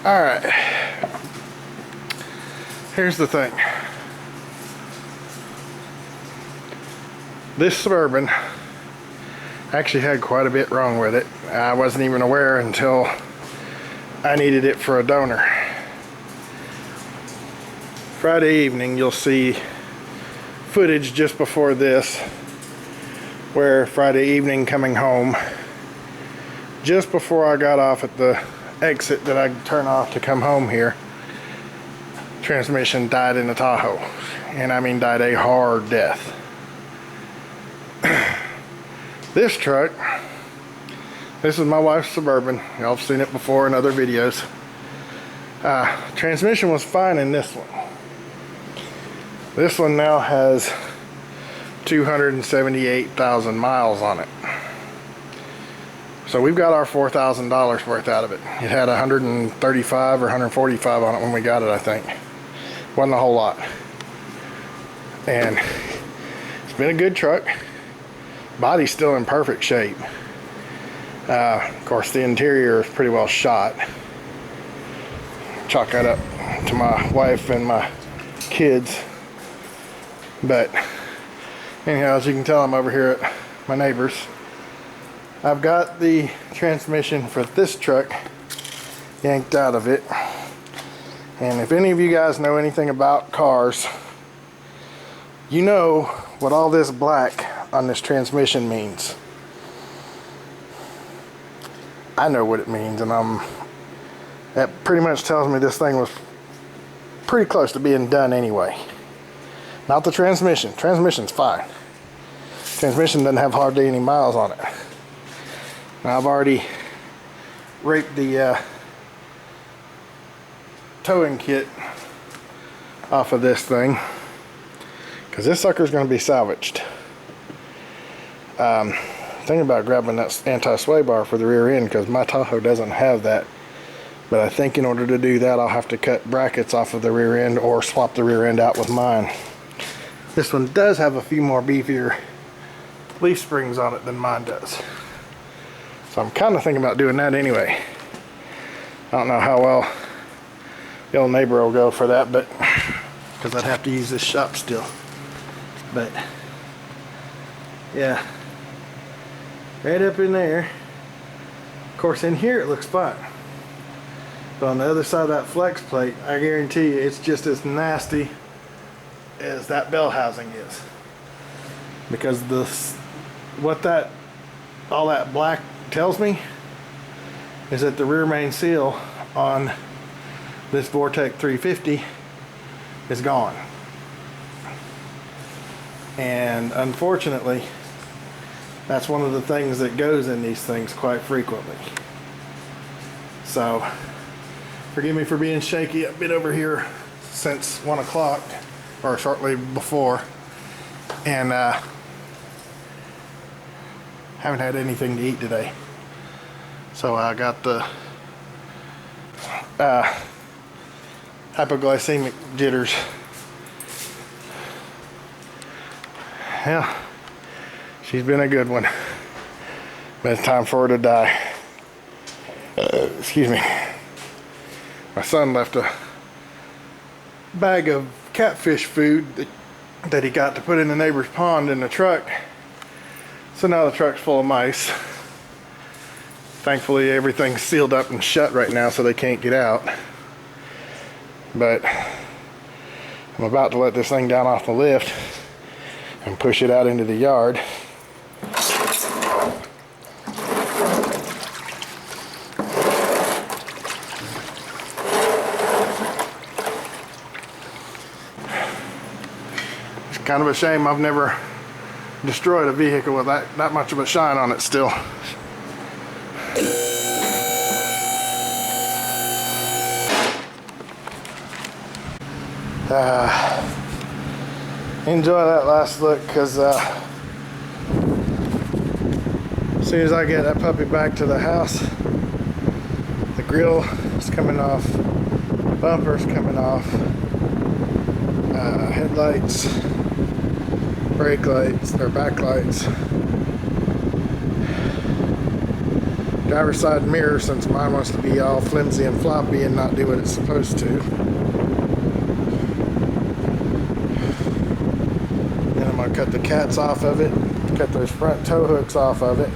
Alright, here's the thing. This Suburban actually had quite a bit wrong with it. I wasn't even aware until I needed it for a donor. Friday evening you'll see footage just before this where Friday evening coming home, just before I got off at the exit that I turn off to come home here, transmission died in the Tahoe, and I mean died a hard death. This truck, this is my wife's Suburban. Y'all have seen it before in other videos. Transmission was fine in this one. This one now has 278,000 miles on it. So we've got our $4,000 worth out of it. It had 135 or 145 on it when we got it, I think. Wasn't a whole lot. And it's been a good truck. Body's still in perfect shape. Of course, the interior is pretty well shot. Chalk that up to my wife and my kids. But anyhow, as you can tell, I'm over here at my neighbor's. I've got the transmission for this truck yanked out of it. And if any of you guys know anything about cars, you know what all this black on this transmission means. I know what it means, and that pretty much tells me this thing was pretty close to being done anyway. Not the transmission. Transmission's fine. Transmission doesn't have hardly any miles on it. Now, I've already raked the towing kit off of this thing because this sucker's going to be salvaged. Thinking about grabbing that anti-sway bar for the rear end because my Tahoe doesn't have that. But I think in order to do that, I'll have to cut brackets off of the rear end or swap the rear end out with mine. This one does have a few more beefier leaf springs on it than mine does. So I'm kind of thinking about doing that anyway. I don't know how well the old neighbor will go for that, but because I'd have to use this shop still. But yeah, right up in there. Of course, in here it looks fine, but on the other side of that flex plate, I guarantee you it's just as nasty as that bell housing is, because all that black tells me is that the rear main seal on this Vortec 350 is gone. And unfortunately, that's one of the things that goes in these things quite frequently. So forgive me for being shaky. I've been over here since 1 o'clock or shortly before, and haven't had anything to eat today. So I got the hypoglycemic jitters. Yeah, she's been a good one, but it's time for her to die. Excuse me. My son left a bag of catfish food that he got to put in the neighbor's pond in the truck. So now the truck's full of mice. Thankfully everything's sealed up and shut right now so they can't get out. But I'm about to let this thing down off the lift and push it out into the yard. It's kind of a shame I've never destroyed a vehicle with that much of a shine on it still. Enjoy that last look, because as soon as I get that puppy back to the house, the grill is coming off, bumper's coming off, headlights, brake lights, or back lights, driver's side mirror, since mine wants to be all flimsy and floppy and not do what it's supposed to. Then I'm going to cut the cats off of it, cut those front tow hooks off of it.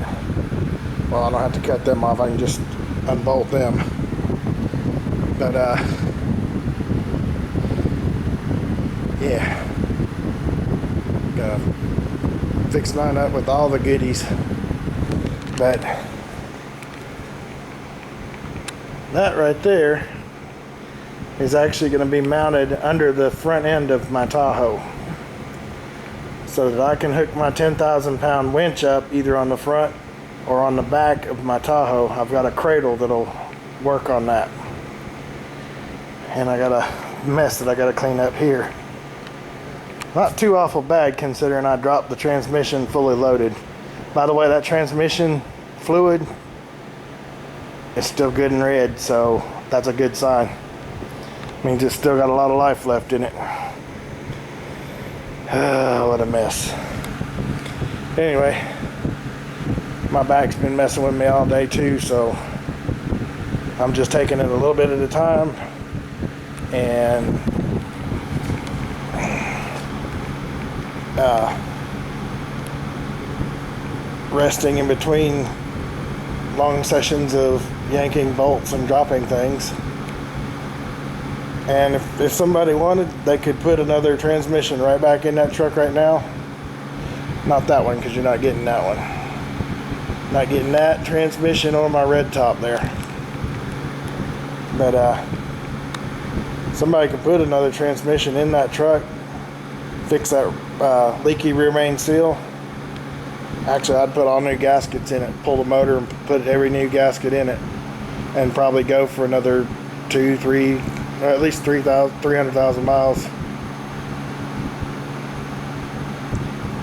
Well, I don't have to cut them off, I can just unbolt them. But yeah, gotta fix mine up with all the goodies. But that right there is actually going to be mounted under the front end of my Tahoe, so that I can hook my 10,000 pound winch up either on the front or on the back of my Tahoe. I've got a cradle that'll work on that. And I got a mess that I got to clean up here. Not too awful bad considering I dropped the transmission fully loaded. By the way, that transmission fluid is still good and red, so that's a good sign. Means it's still got a lot of life left in it. What a mess. Anyway, my back's been messing with me all day too, so I'm just taking it a little bit at a time and resting in between long sessions of yanking bolts and dropping things. And if somebody wanted, they could put another transmission right back in that truck right now. Not that one, because you're not getting that one. Not getting that transmission or my red top there. But somebody could put another transmission in that truck, fix that leaky rear main seal. Actually, I'd put all new gaskets in it, pull the motor and put every new gasket in it, and probably go for another 2, 3, or at least 300,000 miles.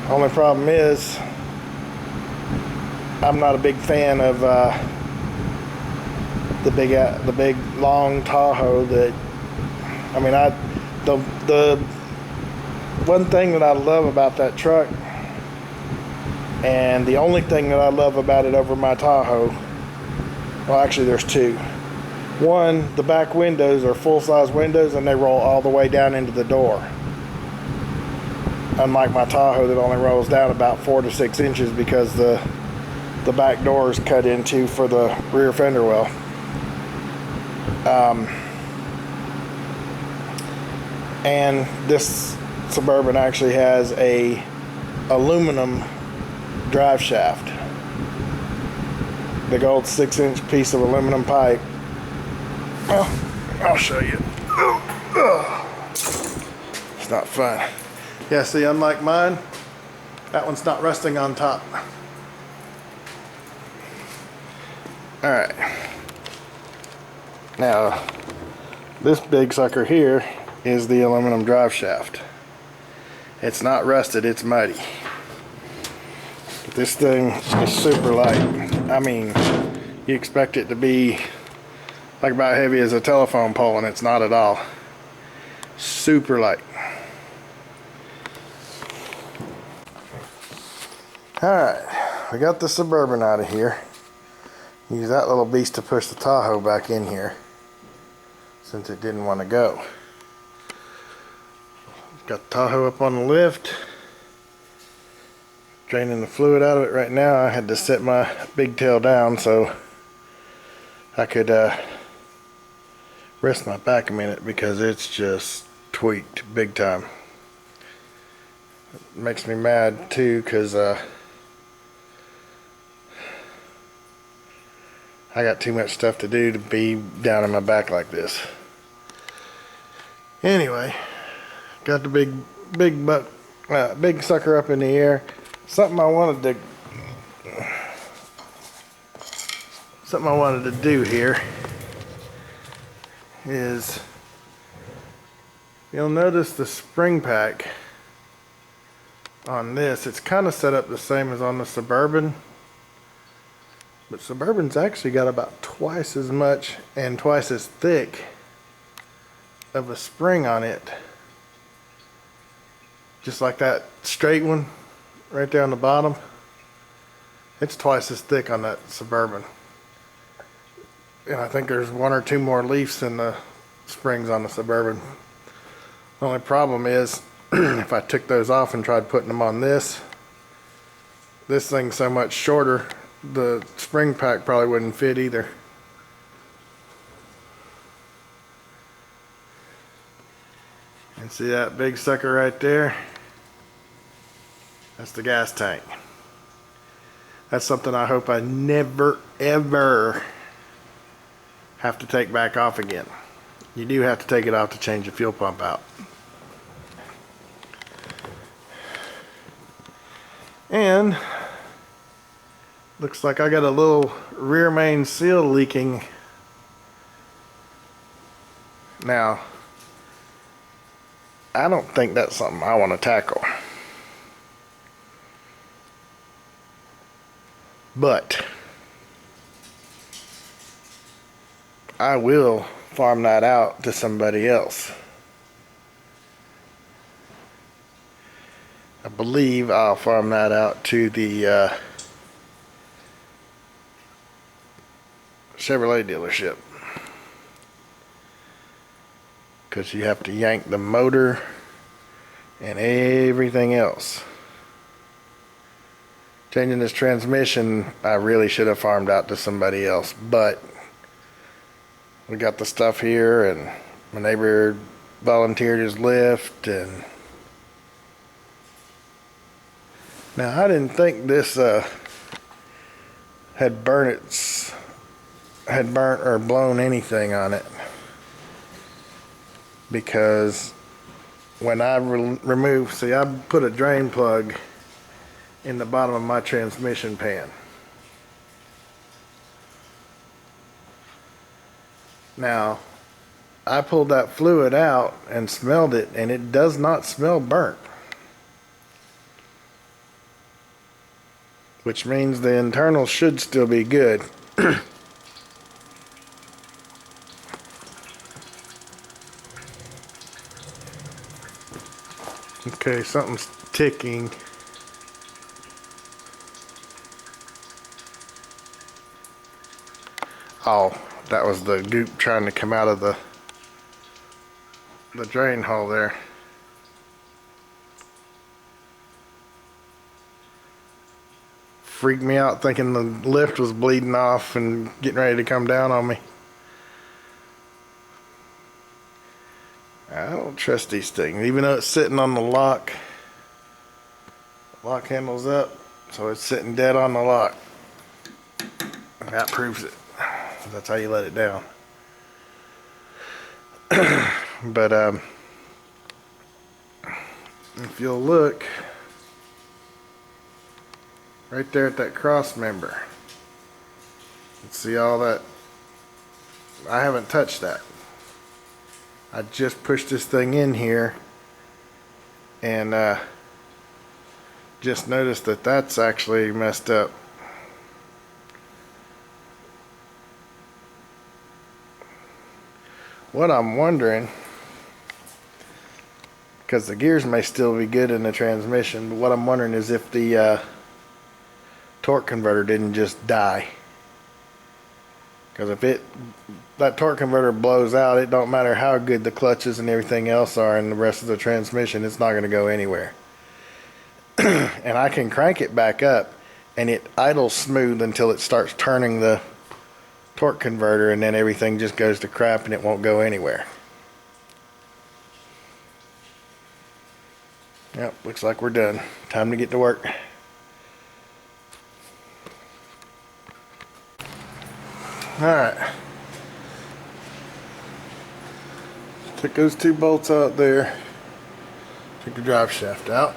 Only problem is, I'm not a big fan of the big long Tahoe. That, I mean, the one thing that I love about that truck, and the only thing that I love about it over my Tahoe, well, actually there's two. One, the back windows are full-size windows and they roll all the way down into the door. Unlike my Tahoe that only rolls down about 4 to 6 inches because the back door is cut into for the rear fender well. And this Suburban actually has a aluminum drive shaft. Big old 6-inch piece of aluminum pipe. Well, I'll show you. It's not fun. Yeah, see, unlike mine, that one's not resting on top. Alright. Now, this big sucker here is the aluminum drive shaft. It's not rusted, it's muddy. But this thing is super light. I mean, you expect it to be like about heavy as a telephone pole, and it's not at all. Super light. Alright, we got the Suburban out of here. Use that little beast to push the Tahoe back in here, since it didn't want to go. Got the Tahoe up on the lift. Draining the fluid out of it right now. I had to set my big tail down so I could rest my back a minute, because it's just tweaked big time. It makes me mad too, because I got too much stuff to do to be down in my back like this. Anyway, got the big sucker up in the air. Something I wanted to do here is, you'll notice the spring pack on this, it's kind of set up the same as on the Suburban, but Suburban's actually got about twice as much and twice as thick of a spring on it, just like that straight one right there on the bottom. It's twice as thick on that Suburban. And I think there's 1 or 2 more leafs in the springs on the Suburban. The only problem is if I took those off and tried putting them on this thing's so much shorter, the spring pack probably wouldn't fit either. And see that big sucker right there? That's the gas tank. That's something I hope I never ever have to take back off again. You do have to take it off to change the fuel pump out. And looks like I got a little rear main seal leaking. Now, I don't think that's something I want to tackle. But I will farm that out to somebody else. I believe I'll farm that out to the Chevrolet dealership, because you have to yank the motor and everything else. Changing this transmission, I really should have farmed out to somebody else, but we got the stuff here, and my neighbor volunteered his lift. And now I didn't think this had burnt or blown anything on it, because when I removed, see, I put a drain plug in the bottom of my transmission pan. Now, I pulled that fluid out and smelled it, and it does not smell burnt, which means the internal should still be good. Okay, something's ticking. Oh, that was the goop trying to come out of the drain hole there. Freaked me out thinking the lift was bleeding off and getting ready to come down on me. I don't trust these things, even though it's sitting on the lock. The lock handle's up, so it's sitting dead on the lock. That proves it. That's how you let it down. But if you'll look right there at that cross member, see all that. I haven't touched that. I just pushed this thing in here and just noticed that that's actually messed up. What I'm wondering, because the gears may still be good in the transmission, but what I'm wondering is if the torque converter didn't just die. Because if that torque converter blows out, it don't matter how good the clutches and everything else are and the rest of the transmission, it's not going to go anywhere. And I can crank it back up and it idles smooth until it starts turning the torque converter, and then everything just goes to crap and it won't go anywhere. Yep, looks like we're done. Time to get to work. Alright. Took those 2 bolts out there. Took the drive shaft out.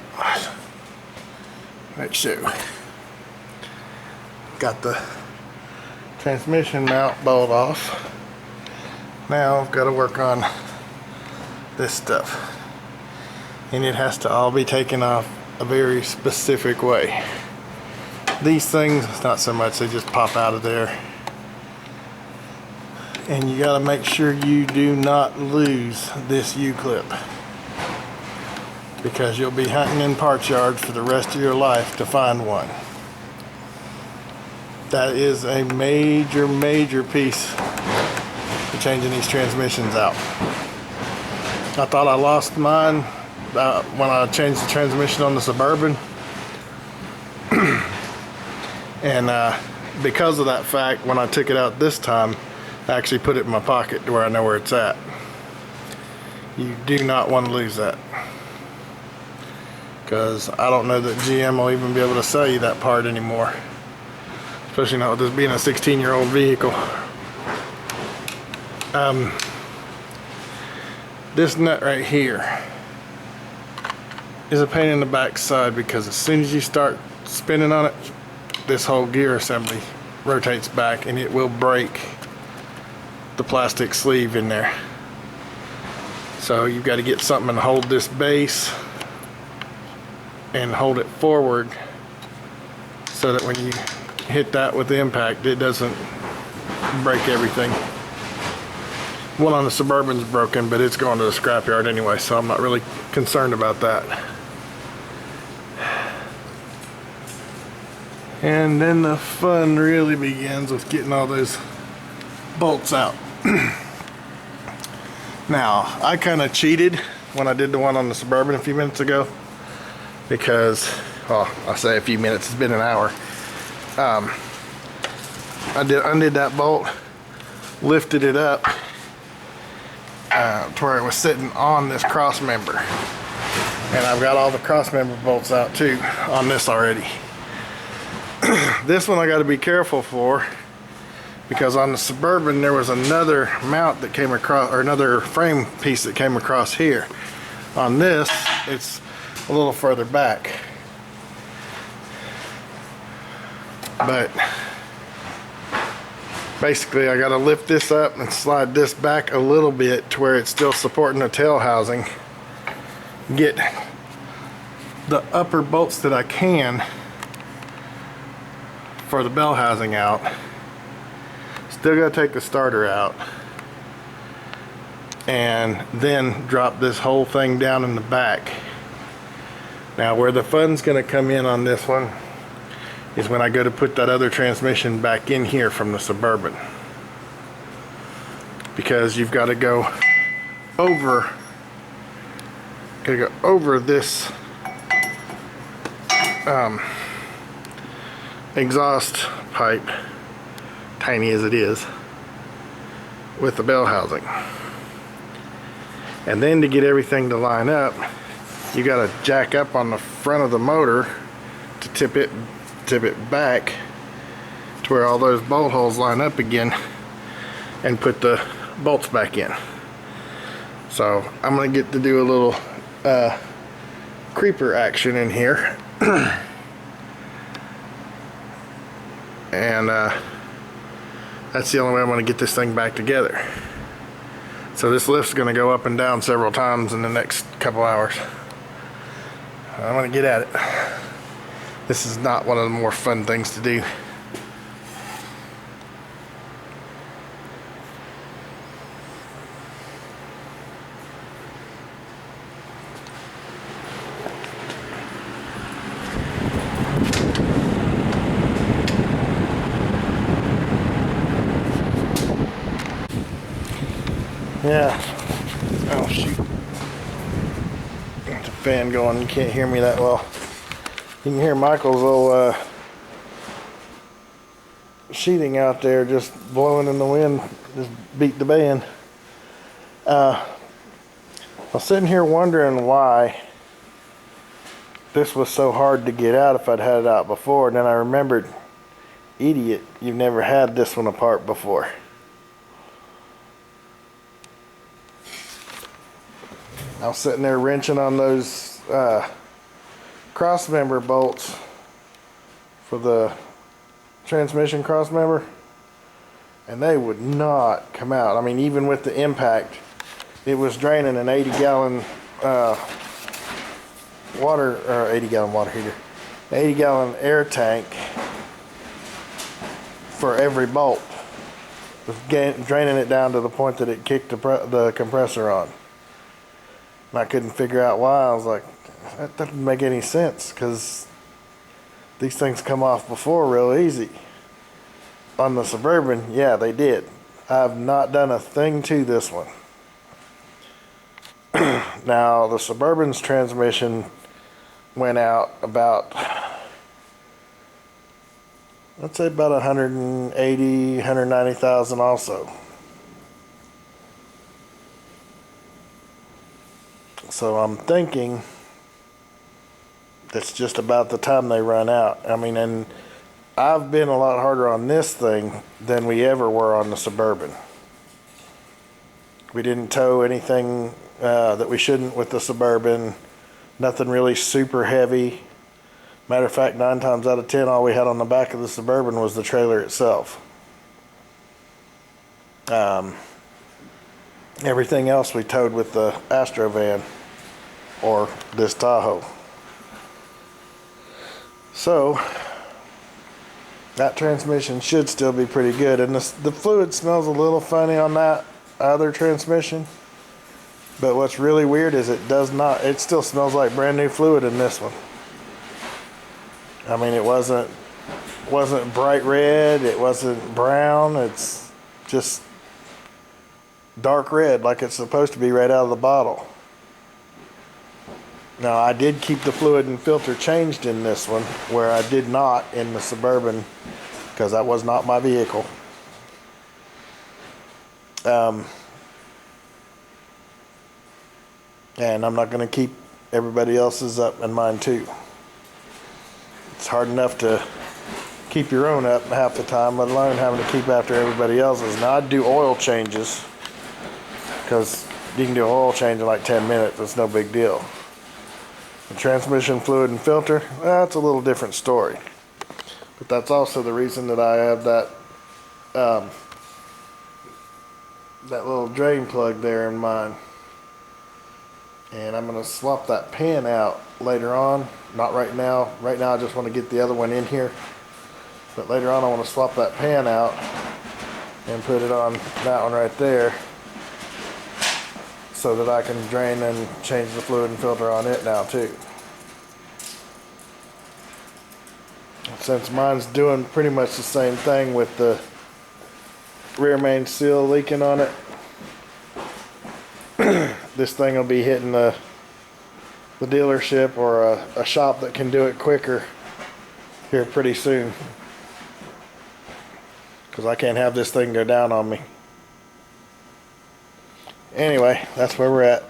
Make sure. Got the transmission mount bolt off. Now I've got to work on this stuff, and it has to all be taken off a very specific way. These things, not so much, they just pop out of there, and you got to make sure you do not lose this U-clip, because you'll be hunting in parts yards for the rest of your life to find one. That is a major piece of changing these transmissions out. I thought I lost mine when I changed the transmission on the Suburban. And because of that fact, when I took it out this time, I actually put it in my pocket to where I know where it's at. You do not want to lose that, because I don't know that GM will even be able to sell you that part anymore, especially not with this being a 16-year-old vehicle. This nut right here is a pain in the backside, because as soon as you start spinning on it, this whole gear assembly rotates back and it will break the plastic sleeve in there. So you've got to get something to hold this base and hold it forward so that when you hit that with the impact, it doesn't break everything. One on the Suburban's broken, but it's going to the scrapyard anyway, so I'm not really concerned about that. And then the fun really begins with getting all those bolts out. Now, I kind of cheated when I did the one on the Suburban a few minutes ago, because, well, I say a few minutes, it's been an hour. I undid that bolt, lifted it up to where it was sitting on this cross member, and I've got all the cross member bolts out too on this already. This one I got to be careful for, because on the Suburban there was another mount that came across, or another frame piece that came across here. On this, it's a little further back, but basically I got to lift this up and slide this back a little bit to where it's still supporting the tail housing, get the upper bolts that I can for the bell housing out. Still got to take the starter out, and then drop this whole thing down in the back. Now, where the fun's going to come in on this one is when I go to put that other transmission back in here from the Suburban, because you've got to go over this exhaust pipe, tiny as it is, with the bell housing. And then to get everything to line up, you got to jack up on the front of the motor to tip it back to where all those bolt holes line up again, and put the bolts back in. So I'm going to get to do a little creeper action in here. And that's the only way I'm going to get this thing back together. So this lift's going to go up and down several times in the next couple hours. I'm going to get at it. This is not one of the more fun things to do. Yeah. Oh shoot. Got the fan going. You can't hear me that well. You can hear Michael's little sheeting out there just blowing in the wind. Just beat the band. I was sitting here wondering why this was so hard to get out if I'd had it out before. And then I remembered, idiot, you've never had this one apart before. I was sitting there wrenching on those cross member bolts for the transmission cross member, and they would not come out. I mean, even with the impact, it was draining an 80-gallon water, or 80-gallon water heater, 80-gallon air tank for every bolt. It was draining it down to the point that it kicked the compressor on. And I couldn't figure out why. I was like, that doesn't make any sense, because these things come off before real easy. on the Suburban, yeah, they did. I've not done a thing to this one. Now, the Suburban's transmission went out about, let's say about 180, 190,000 also. So I'm thinking that's just about the time they run out. I mean, and I've been a lot harder on this thing than we ever were on the Suburban. We didn't tow anything that we shouldn't with the Suburban. Nothing really super heavy. Matter of fact, 9 times out of 10, all we had on the back of the Suburban was the trailer itself. Everything else we towed with the Astro van or this Tahoe. So that transmission should still be pretty good, and the fluid smells a little funny on that other transmission, but what's really weird is it still smells like brand new fluid in this one. I mean, it wasn't bright red, it wasn't brown, it's just dark red like it's supposed to be right out of the bottle. Now, I did keep the fluid and filter changed in this one, where I did not in the Suburban, because that was not my vehicle. And I'm not going to keep everybody else's up and mine too. It's hard enough to keep your own up half the time, let alone having to keep after everybody else's. Now, I'd do oil changes, because you can do an oil change in like 10 minutes. It's no big deal. The transmission fluid and filter, that's a little different story. But that's also the reason that I have that that little drain plug there in mine. And I'm going to swap that pan out later on. Not right now. Right now I just want to get the other one in here. But later on I want to swap that pan out and put it on that one right there, so that I can drain and change the fluid and filter on it now too. Since mine's doing pretty much the same thing with the rear main seal leaking on it, this thing will be hitting the dealership or a shop that can do it quicker here pretty soon, because I can't have this thing go down on me. Anyway, that's where we're at.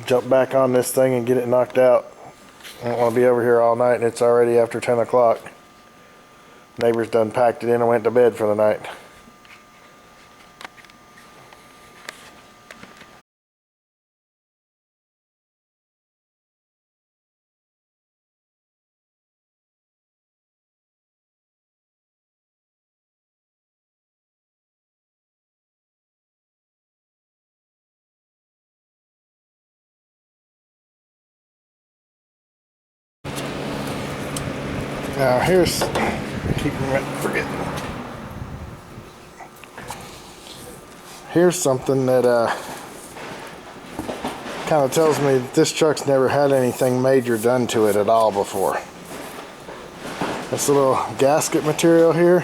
Jump back on this thing and get it knocked out. I don't want to be over here all night, and it's already after 10 o'clock. Neighbors done packed it in and went to bed for the night. Now here's, forgetting. Here's something that kind of tells me that this truck's never had anything major done to it at all before. This little gasket material here,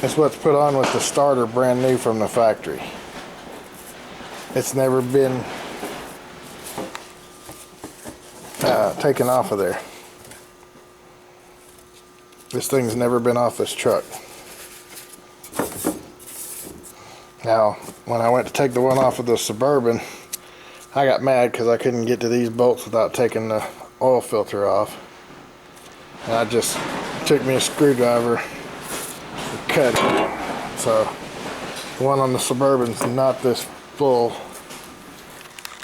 is what's put on with the starter, brand new from the factory. It's never been taken off of there. This thing's never been off this truck. Now, when I went to take the one off of the Suburban, I got mad because I couldn't get to these bolts without taking the oil filter off. And I just took me a screwdriver and cut it. So, the one on the Suburban's not this full.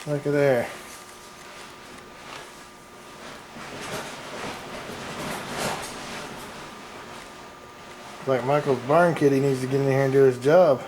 Look at there. Like Michael's barn kitty needs to get in here and do his job.